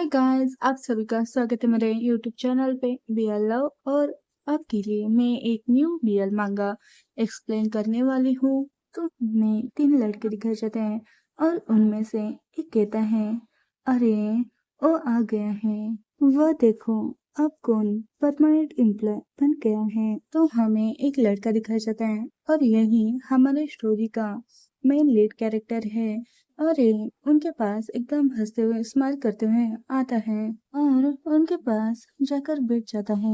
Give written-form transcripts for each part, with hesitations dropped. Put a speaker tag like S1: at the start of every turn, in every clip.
S1: Hi guys, आप सभी का स्वागत है मेरे यूट्यूब चैनल पे बीएल लव। और आपके लिए मैं एक न्यू बीएल मांगा एक्सप्लेन करने वाली हूँ। तो में 3 लड़के दिखाए जाते हैं और उनमें से एक कहता है, अरे वो आ गया है, वो देखो अब कौन परमानेंट एम्प्लॉय बन गया है। तो हमें एक लड़का दिखाया जाता है और यही हमारे स्टोरी का मेन लीड कैरेक्टर है। अरे उनके पास एकदम हंसते हुए स्माइल करते हुए आता है और उनके पास जाकर बैठ जाता है।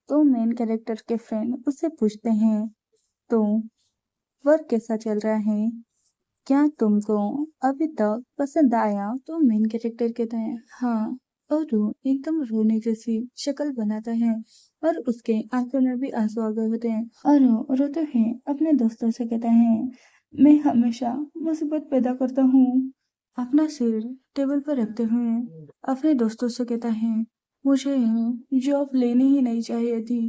S1: तो मेन कैरेक्टर के फ्रेंड उससे पूछते हैं, तो वर्क कैसा चल रहा है, क्या तुमको अभी तक पसंद आया? तो मेन कैरेक्टर कहता है हाँ, और वो एकदम रोने जैसी शक्ल बनाता है और उसके आंखों में भी आंसू आ गए होते हैं और वो रोते हैं अपने दोस्तों से कहता है, मैं हमेशा मुसीबत पैदा करता हूँ। अपना सिर टेबल पर रखते हुए अपने दोस्तों से कहता है, मुझे जॉब लेनी ही नहीं चाहिए थी।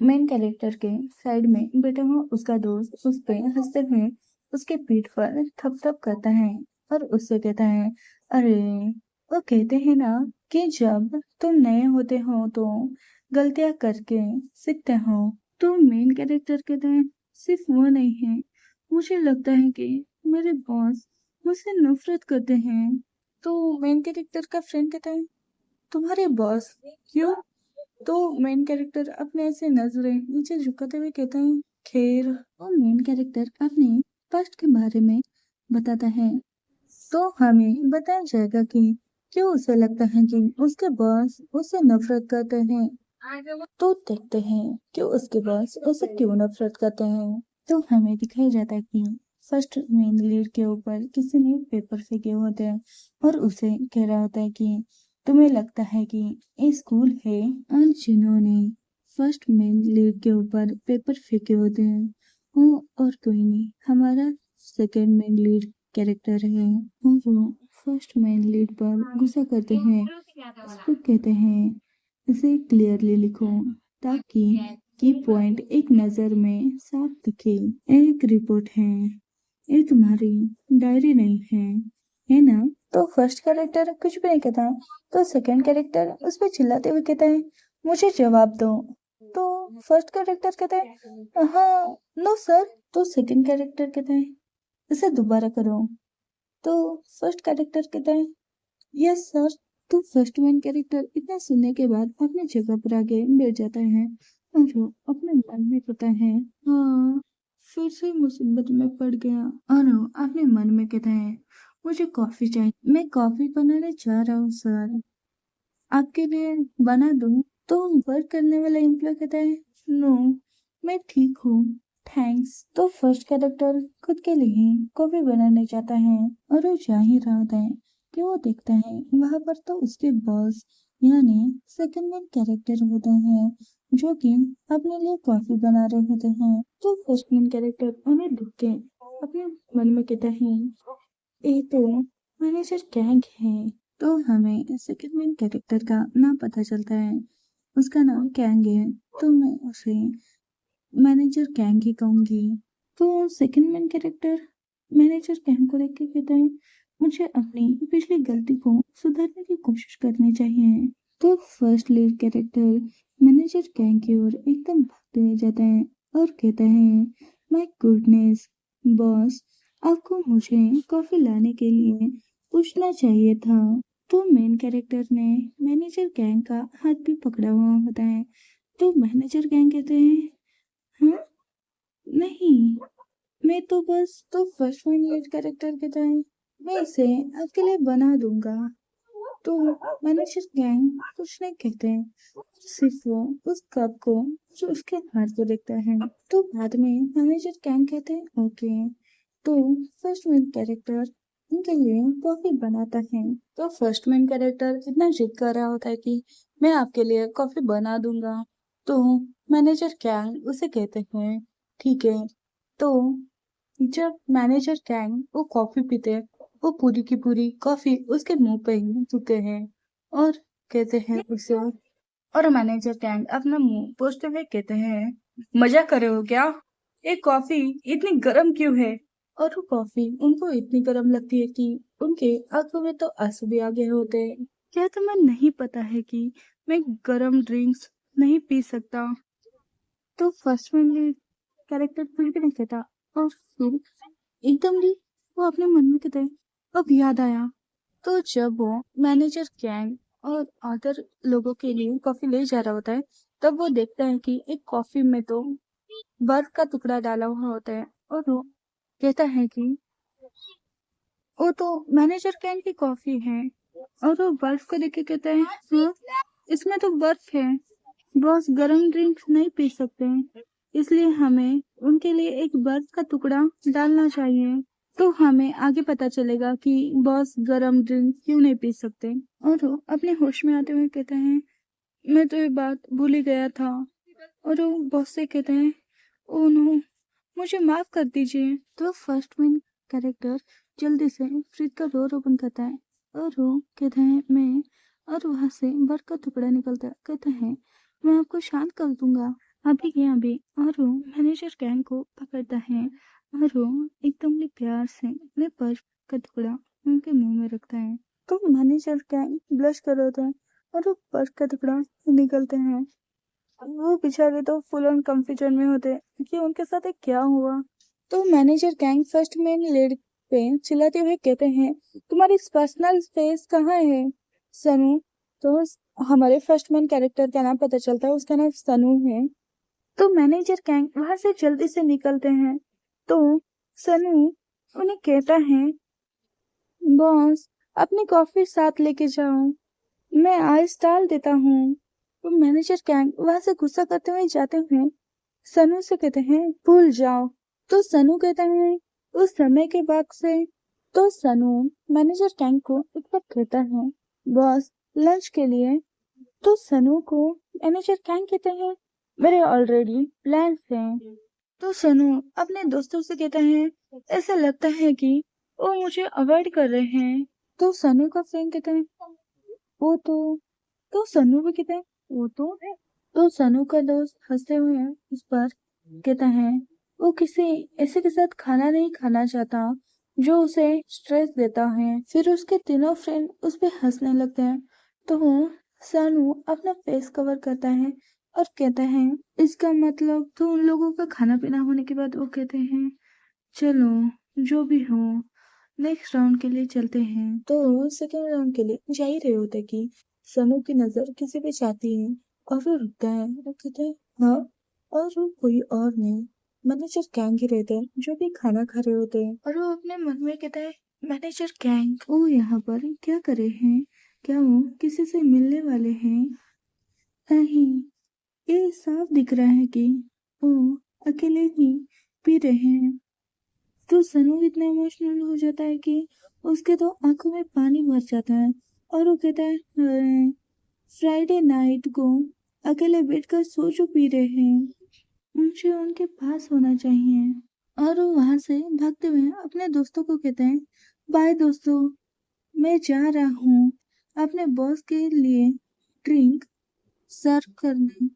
S1: मेन कैरेक्टर के साइड में बैठा हुआ उसका दोस्त उस पे हंसते हुए उसके पीठ पर थपथप करता है और उससे कहता है, अरे वो कहते हैं ना कि जब तुम नए होते हो तो गलतियां करके सीखते हो। तो मेन कैरेक्टर कहते हैं, सिर्फ वो नहीं है, मुझे लगता है कि मेरे बॉस मुझसे नफरत करते हैं। तो मेन कैरेक्टर का फ्रेंड कहता है, तुम्हारे बॉस क्यों? तो मेन कैरेक्टर अपने ऐसे नजरें नीचे झुकाते हुए कहते हैं, खैर। और मेन कैरेक्टर अपने पास्ट के बारे में बताता है। तो हमें बताया जाएगा कि क्यों उसे लगता है कि उसके बॉस उससे नफरत करते हैं। तो देखते हैं कि उसके बॉस उसे क्यों नफरत करते हैं। तो हमें दिखाया जाता है कि फर्स्ट मेन लीड के ऊपर किसी ने पेपर फेंके होते हैं और उसे कह रहा होता है कि तुम्हें लगता है कि ये स्कूल है? और जिन्होंने फर्स्ट मेन लीड के ऊपर पेपर फेंके होते हैं वो और कोई नहीं, हमारा सेकंड मेन लीड कैरेक्टर है। और वो फर्स्ट मेन लीड पर गुस्सा करते हैं, उसको कहते हैं इसे क्लियरली लिखो ताकि की पॉइंट एक नजर में साफ दिखे। एक रिपोर्ट है, ये तुम्हारी डायरी नहीं है ना? तो फर्स्ट कैरेक्टर कुछ भी नहीं कहता, तो सेकंड कैरेक्टर उस पर चिल्लाते हुए कहता है, मुझे जवाब दो। तो फर्स्ट कैरेक्टर कहता है, हाँ, नो सर। तो सेकंड कैरेक्टर कहता है, इसे दोबारा करो। तो फर्स्ट कैरेक्टर कहता है, यस सर। तो फर्स्ट मेन कैरेक्टर इतना सुनने के बाद अपनी जगह पर आके बैठ जाता है और वो अपने मन में कहता है, हाँ, फिर से मुसीबत में पड़ गया। और वो अपने मन में कहता है, मुझे कॉफी चाहिए, मैं कॉफी बनाने जा रहा हूँ सर, आपके लिए बना दूं? तो वर्क करने वाला एम्प्लॉय कहता है, नो, मैं ठीक हूँ, थैंक्स। तो फर्स्ट कैरेक्टर खुद के लिए कॉफी बनाने जाता है और वो जा ही रहा होता है कि वो देखता है वहां पर तो उसके बॉस यानी सेकंड मेन कैरेक्टर होते हैं जो कि अपने लिए कॉफी बना रहे होते हैं। तो फर्स्ट मेन कैरेक्टर उन्हें देख के अपने मन में कहता है, ये तो मैनेजर गैंग है। तो हमें सेकंड मेन कैरेक्टर का नाम पता चलता है, उसका नाम कैंग है। तो मैं उसे मैनेजर कैंग ही कहूंगी। तो second main character manager Kang को देख के कहता है, मुझे अपनी पिछली गलती को सुधारने की कोशिश करनी चाहिए। तो first lead character manager Kang की ओर एकदम भागते हुए जाता है और कहता है, माय गुडनेस बॉस, आपको मुझे कॉफी लाने के लिए पूछना चाहिए था। तो मेन कैरेक्टर ने मैनेजर गैंग का हाथ भी पकड़ा हुआ होता है। तो मैनेजर गैंग कहते हैं, हाँ, नहीं, मैं तो बस। तो फर्स्ट मेन लीड कैरेक्टर कहता है, मैं इसे आपके लिए बना दूंगा। तो मैनेजर गैंग कुछ नहीं कहते हैं, सिर्फ वो उस कप को जो उसके हाथ को देखता है। तो बाद में मैनेजर गैंग कहते हैं, ओके। तो फर्स्ट मेन कैरेक्टर उनके लिए कॉफी बनाता है। तो फर्स्ट मेन कैरेक्टर इतना जिद कर रहा होता है कि मैं आपके लिए कॉफी बना दूंगा। तो मैनेजर गैंग उसे कहते हैं, ठीक है। तो जब मैनेजर गैंग वो कॉफी पीते हैं, वो पूरी की पूरी कॉफी उसके मुंह पे ही थूकते हैं और कहते हैं उसे, और मैनेजर गैंग अपना मुंह पोंछते हुए कहते हैं, मजाक कर रहे हो क्या? ये कॉफी इतनी गर्म क्यों है? और वो कॉफी उनको इतनी गर्म लगती है कि उनके आंखों में तो आंसू भी आ गए होते हैं। क्या तुम्हें नहीं पता है कि मैं गर्म ड्रिंक्स नहीं पी सकता? तो फर्स्ट में कैरेक्टर कुछ भी नहीं कहता और फिर एकदम ही वो अपने मन में कहते हैं, अब याद आया। तो जब वो मैनेजर गैंग और अदर लोगों के लिए कॉफी ले जा रहा होता है, तब वो देखता है कि एक कॉफी में तो बर्फ का टुकड़ा डाला हुआ होता है और वो कहता है कि वो तो मैनेजर गैंग की कॉफी है। और वो बर्फ को देख के कहता है, हाँ, इसमें तो बर्फ है। बॉस गर्म ड्रिंक्स नहीं पी सकते, इसलिए हमें उनके लिए एक बर्फ का टुकड़ा डालना चाहिए। तो हमें आगे पता चलेगा कि बॉस गर्म ड्रिंक क्यों नहीं पी सकते। और वो अपने होश में आते हुए कहते हैं, मैं तो ये बात भूल ही गया था। और वो बॉस से कहते हैं, ओ नो, मुझे माफ कर दीजिए। तो फर्स्ट मेन कैरेक्टर जल्दी से फ्रिज का डोर ओपन करता है और वो कहते हैं मैं, और वहां से बर्फ का टुकड़ा निकलता है। कहते हैं, मैं आपको शांत कर दूंगा अभी के अभी। और वो मैनेजर गैंग को पकड़ता है और वो एकदम ही प्यार से अपने बर्फ का टुकड़ा उनके मुंह में रखता है। तो मैनेजर गैंग ब्लश कर रहे होते हैं और वो बर्फ का टुकड़ा निकलते हैं। वो बेचारे तो फुल ऑन कंफ्यूजन में होते कि उनके साथ ये क्या हुआ। तो manager gang first main lead पे चिल्लाते हुए कहते हैं, तुम्हारी पर्सनल स्पेस कहाँ है सनू? तो हमारे फर्स्ट मेन कैरेक्टर का नाम पता चलता है, उसका नाम सनू है। तो मैनेजर गैंग वहां से जल्दी से निकलते हैं। तो सनू उन्हें कहता है, बॉस अपनी कॉफी साथ लेके जाओ, मैं आइस डाल देता हूँ। तो मैनेजर गैंग वहां से गुस्सा करते हुए जाते हुए सनू से कहते हैं, भूल जाओ। तो सनू कहते हैं, उस समय के बाद से। तो सनू मैनेजर गैंग को एक बार कहता है, बॉस लंच के लिए। तो सनू को मैनेजर गैंग कहते हैं, मेरे ऑलरेडी प्लान्स हैं। तो सनू अपने दोस्तों से कहता है, ऐसा लगता है कि वो मुझे अवॉइड कर रहे हैं। तो सनू का फ्रेंड कहता है, वो तो सनू भी कहता है, वो तो सनू का दोस्त हंसते हुए इस पर कहता है, वो किसी ऐसे के साथ खाना नहीं खाना चाहता जो उसे स्ट्रेस देता है। फिर उसके तीनों फ्रेंड उस पे हंसने लगते हैं। तो वो सनू अपना फेस कवर करता है और कहता है, इसका मतलब तो उन लोगों का खाना पीना होने के बाद वो कहते हैं, चलो जो भी हो नेक्स्ट राउंड के लिए चलते हैं। तो सेकेंड राउंड के लिए जा ही रहे होते कि सनू की नजर किसी पे जाती है और वो रुकता है और कहता है, हाँ, और वो कोई और नहीं, मैनेजर गैंग ही रहते हैं जो भी खाना खा रहे होते हैं। और वो अपने मन में कहता है, मैनेजर गैंग वो यहाँ पर क्या करे हैं? क्या वो किसी से मिलने वाले हैं? नहीं, ये साफ दिख रहा है कि वो अकेले ही पी रहे हैं। तो सनू इतना इमोशनल हो जाता है कि उसके तो आंखों में पानी भर जाता है और वो कहता है, फ्राइडे नाइट को अकेले बैठकर सोचो पी रहे हैं, मुझे उनके पास होना चाहिए। और वो वहां से भागते हुए अपने दोस्तों को कहते हैं, बाय दोस्तों, मैं जा रहा हूँ अपने बॉस के लिए ड्रिंक सर्व करने।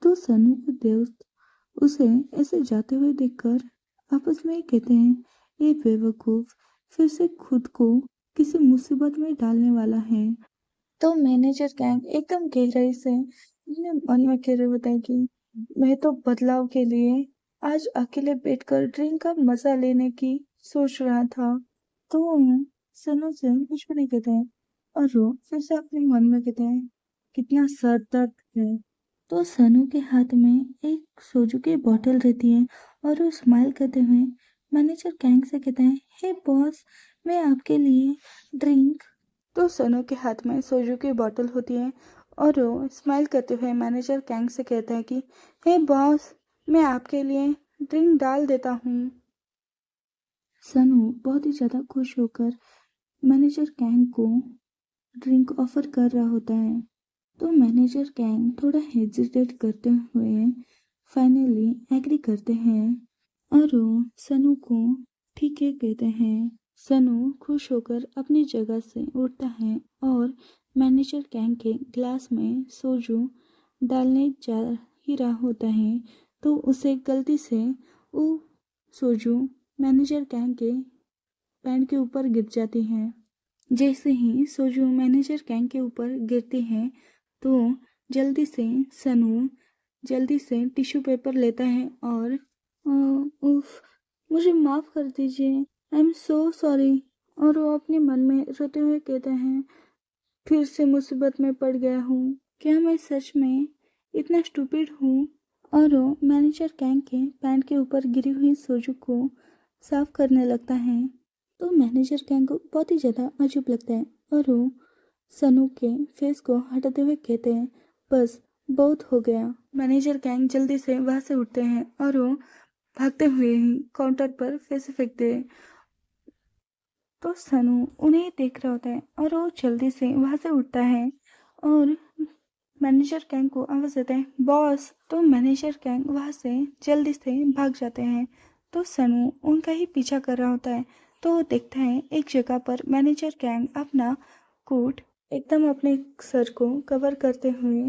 S1: तो सनू के दोस्त उसे ऐसे जाते हुए देखकर आपस में कहते हैं, ये बेवकूफ फिर से खुद को किसी मुसीबत में डालने वाला है। तो मैनेजर गैंग एकदम गहराई से अपने मन में कह रहे होता है कि मैं तो बदलाव के लिए आज अकेले बैठकर ड्रिंक का मजा लेने की सोच रहा था। तो वो सनू से कुछ भी नहीं कहते हैं और वो फिर से अपने मन में कहते हैं, कितना सर दर्द है। तो सनू के हाथ में एक सोजू की बोतल रहती है और वो स्माइल करते हुए मैनेजर गैंग से कहते हैं, हे बॉस, मैं आपके लिए ड्रिंक। तो सनू के हाथ में सोजू की बोतल होती है और वो स्माइल करते हुए मैनेजर गैंग से कहता है कि हे बॉस, मैं आपके लिए ड्रिंक डाल देता हूँ। सनू बहुत ही ज्यादा खुश होकर मैनेजर गैंग को ड्रिंक ऑफर कर रहा होता है। तो मैनेजर गैंग थोड़ा हेजिटेट करते हुए फाइनली एग्री करते हैं और वो सनू को ठीक है कहते हैं। सनू खुश होकर अपनी जगह से उठता है और मैनेजर गैंग के ग्लास में सोजू डालने जा ही रहा होता है। तो उसे गलती से वो सोजू मैनेजर गैंग के पैंट के ऊपर गिर जाती है जैसे ही सोजू मैनेजर कैंग के ऊपर गिरती है तो जल्दी से सनू जल्दी से टिश्यू पेपर लेता है और उफ, मुझे माफ कर दीजिए, आई एम सो सॉरी। और वो अपने मन में रोते हुए कहते हैं, फिर से मुसीबत में पड़ गया हूँ, क्या मैं सच में इतना स्टूपिड हूँ। और वो मैनेजर कैंग के पैंट के ऊपर गिरी हुई सोजू को साफ करने लगता है। तो मैनेजर कैंग को बहुत ही ज़्यादा अजीब लगता है और वो सनू के फेस को हटाते हुए कहते हैं, बस बहुत हो गया। मैनेजर कैंग जल्दी से वहां से उठते हैं और वो भागते हुए ही काउंटर पर पैसे फेंकते हैं। तो सनू उन्हें देख रहा होता है और वो जल्दी से वहां से उठता है और मैनेजर कैंग को आवाज देता है, बॉस। तो मैनेजर कैंग वहां से जल्दी से भाग जाते हैं। तो सनू उनका ही पीछा कर रहा होता है। तो वो देखता है एक जगह पर मैनेजर कैंग अपना कोट एकदम अपने सर को कवर करते हुए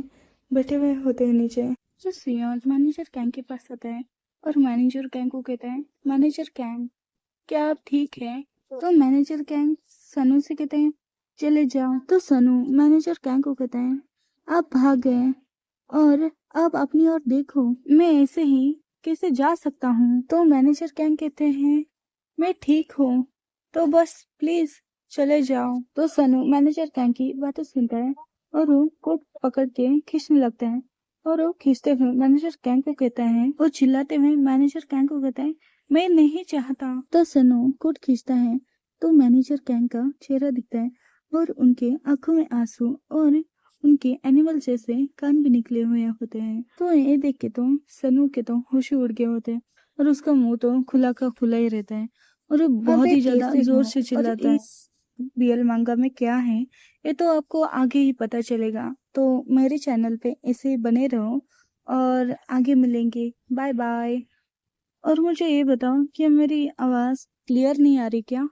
S1: बैठे हुए होते हैं नीचे। तो सियाज मैनेजर कैंग के पास आता है और मैनेजर कैंग को कहता है, मैनेजर कैंग क्या आप ठीक है। तो मैनेजर कैंग सनू से कहते हैं, चले जाओ। तो सनू मैनेजर कैंग को कहता है, आप भाग गए और अब अपनी ओर देखो, मैं ऐसे ही कैसे जा सकता हूँ। तो मैनेजर कैंग कहते हैं, मैं ठीक हूँ, तो बस प्लीज चले जाओ। तो सनू मैनेजर कैंग की बातें सुनता है और वो कोट पकड़ के खींचने लगता है और वो खींचते हुए मैनेजर कैंग को कहता है, वो चिल्लाते हुए मैनेजर कैंग को कहता है, मैं नहीं चाहता। तो सनू कोट खींचता है तो मैनेजर कैंग का चेहरा दिखता है और उनके आंखों में आंसू और उनके एनिमल जैसे कान भी निकले हुए होते हैं। तो ये देख के तो सनू के तो होश ही उड़ गए होते हैं और उसका मुंह तो खुला का खुला ही रहता है और वो बहुत ही ज्यादा जोर से चिल्लाता है। इस रियल मांगा में क्या है ये तो आपको आगे ही पता चलेगा। तो मेरे चैनल पे ऐसे बने रहो और आगे मिलेंगे। Bye bye. और मुझे ये बताओ कि मेरी आवाज क्लियर नहीं आ रही क्या?